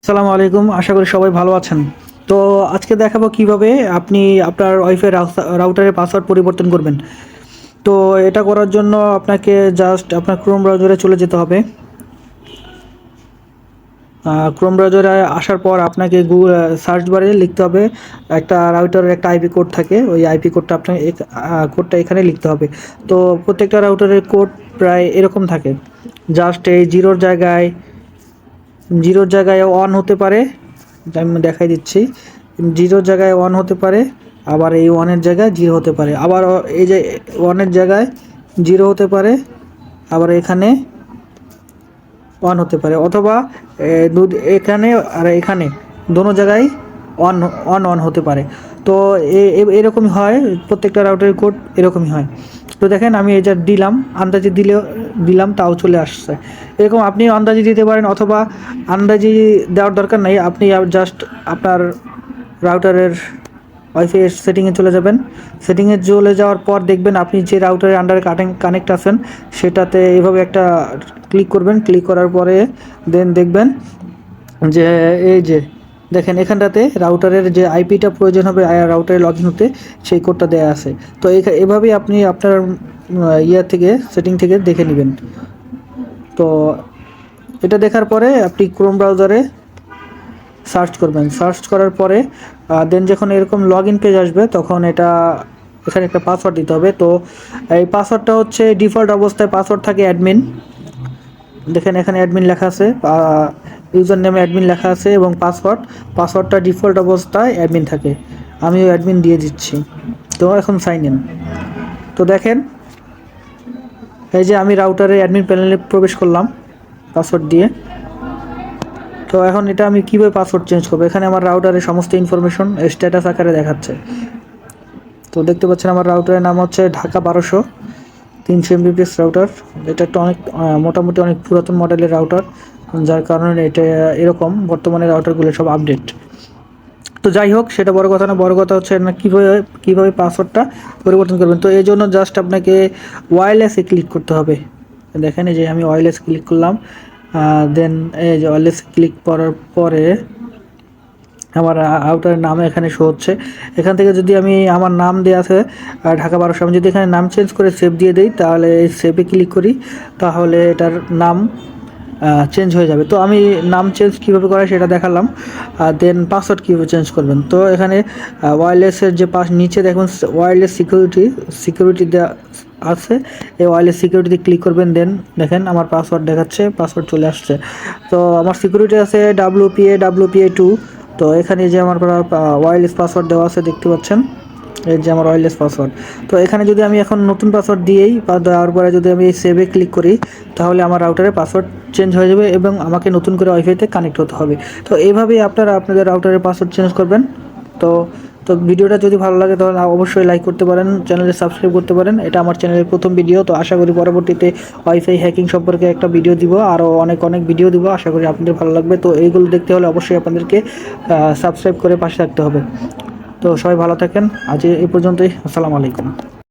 আসসালামু আলাইকুম, আশা করি সবাই ভালো আছেন। তো আজকে দেখাবো কিভাবে আপনি আপনার ওয়াইফাই রাউটারের পাসওয়ার্ড পরিবর্তন করবেন। তো এটা করার জন্য আপনাকে জাস্ট আপনার ক্রোম ব্রাউজারে চলে যেতে হবে। ক্রোম ব্রাউজারে আসার পর আপনাকে গুগল সার্চ বারে লিখতে হবে একটা রাউটারের একটা আইপি কোড থাকে, ওই আইপি কোডটা আপনার কোডটা এখানে লিখতে হবে। তো প্রত্যেকটা রাউটারের কোড প্রায় এরকম থাকে, জাস্ট এই জিরোর জায়গায় অন হতে পারে, আমি দেখাই দিচ্ছি। জিরোর জায়গায় ওয়ান হতে পারে, আবার এই ওয়ানের জায়গায় জিরো হতে পারে, আবার এই যে ওয়ানের জায়গায় জিরো হতে পারে, আবার এখানে ওয়ান হতে পারে, অথবা এখানে আর এখানে দোনো জায়গায় অন অন অন হতে পারে। তো এরকমই হয়, প্রত্যেকটা রাউটারের কোড এরকমই হয়। তো দেখেন আমি এটা দিলাম, আন্দাজি দিলাম তাও চলে আসছে। এরকম আপনি আন্দাজি দিতে পারেন, অথবা আন্দাজি দেওয়ার দরকার নাই। আপনি জাস্ট আপনার রাউটারের ওয়াইফাই সেটিংয়ে চলে যাবেন। সেটিংয়ে চলে যাওয়ার পর দেখবেন আপনি যে রাউটারের আন্ডারে কানেক্ট আছেন সেটাতে এভাবে একটা ক্লিক করবেন। ক্লিক করার পরে দেন দেখবেন যে এই যে দেখেন এখানটাতে রাউটারের যে আইপিটা প্রয়োজন হবে রাউটারে লগ ইন হতে, সেই কোডটা দেওয়া আছে। তো এভাবেই আপনি আপনার থেকে সেটিং থেকে দেখে নেবেন। তো এটা দেখার পরে আপনি ক্রোম ব্রাউজারে সার্চ করবেন। সার্চ করার পরে দেন যখন এরকম লগ ইন পেজ আসবে তখন এখানে একটা পাসওয়ার্ড দিতে হবে। তো এই পাসওয়ার্ডটা হচ্ছে ডিফল্ট অবস্থায় পাসওয়ার্ড থাকে অ্যাডমিন। দেখেন এখানে অ্যাডমিন লেখা আছে, ইউজার নেমে অ্যাডমিন লেখা আছে, এবং পাসওয়ার্ডটা ডিফল্ট অবস্থায় অ্যাডমিন থাকে। আমিও অ্যাডমিন দিয়ে দিচ্ছি। তো এখন সাইন ইন। তো দেখেন এই যে আমি রাউটারের অ্যাডমিন প্যানেলে প্রবেশ করলাম পাসওয়ার্ড দিয়ে। তো এখন এটা আমি কীভাবে পাসওয়ার্ড চেঞ্জ করবো, এখানে আমার রাউটারের সমস্ত ইনফরমেশন স্ট্যাটাস আকারে দেখাচ্ছে। তো দেখতে পাচ্ছেন আমার রাউটারের নাম হচ্ছে ঢাকা 1200 300 MBPS রাউটার। এটা একটা মোটামুটি অনেক পুরাতন মডেলের রাউটার, যার কারণে এটা এরকম বর্তমানে রাউটারগুলো সব আপডেট। তো যাই হোক, সেটা বড় কথা না, বড় কথা হচ্ছে না কীভাবে পাসওয়ার্ডটা পরিবর্তন করবেন। তো এই জন্য জাস্ট আপনাকে ওয়্যারলেসে ক্লিক করতে হবে। দেখেন এই যে আমি ওয়্যারলেস ক্লিক করলাম, দেন এই যে ওয়্যারলেস ক্লিক করার পরে আমার আউটারের নাম এখানে শো হচ্ছে। এখান থেকে যদি আমি আমার নাম দেওয়া আছে ঢাকা 1200, আমি যদি এখানে নাম চেঞ্জ করে সেভ দিয়ে দিই, তাহলে সেভে ক্লিক করি, তাহলে এটার নাম চেঞ্জ হয়ে যাবে। তো আমি নাম চেঞ্জ কীভাবে করা সেটা দেখালাম। দেন পাসওয়ার্ড কীভাবে চেঞ্জ করবেন, তো এখানে ওয়্যারলেসের যে নিচে দেখুন ওয়্যারলেস সিকিউরিটি দেওয়া আছে, এই ওয়্যারলেস সিকিউরিটিতে ক্লিক করবেন। দেন দেখেন আমার পাসওয়ার্ড দেখাচ্ছে, পাসওয়ার্ড চলে আসছে। তো আমার সিকিউরিটি আছে WPA2। তো এখানে যে আমার ওয়্যারলেস পাসওয়ার্ড দেওয়া আছে দেখতে পাচ্ছেন, এই যে আমার ওয়্যারলেস পাসওয়ার্ড। তো এখানে যদি আমি এখন নতুন পাসওয়ার্ড দিয়েই বা দেওয়ার পরে যদি আমি সেভে ক্লিক করি, তাহলে আমার রাউটারে পাসওয়ার্ড চেঞ্জ হয়ে যাবে এবং আমাকে নতুন করে ওয়াইফাইতে কানেক্ট হতে হবে। তো এইভাবেই আপনারা আপনাদের রাউটারের পাসওয়ার্ড চেঞ্জ করবেন। তো তো ভিডিওটা যদি ভালো লাগে তাহলে অবশ্যই লাইক করতে পারেন, চ্যানেলে সাবস্ক্রাইব করতে পারেন। এটা আমার চ্যানেলের প্রথম ভিডিও, তো আশা করি পরবর্তীতে ওয়াইফাই হ্যাকিং সম্পর্কে একটা ভিডিও দিব, আরও অনেক ভিডিও দিব। আশা করি আপনাদের ভালো লাগবে। তো এইগুলো দেখতে হলে অবশ্যই আপনাদেরকে সাবস্ক্রাইব করে পাশে রাখতে হবে। তো সবাই ভালো থাকেন, আজ এই পর্যন্তই। আসসালামু আলাইকুম।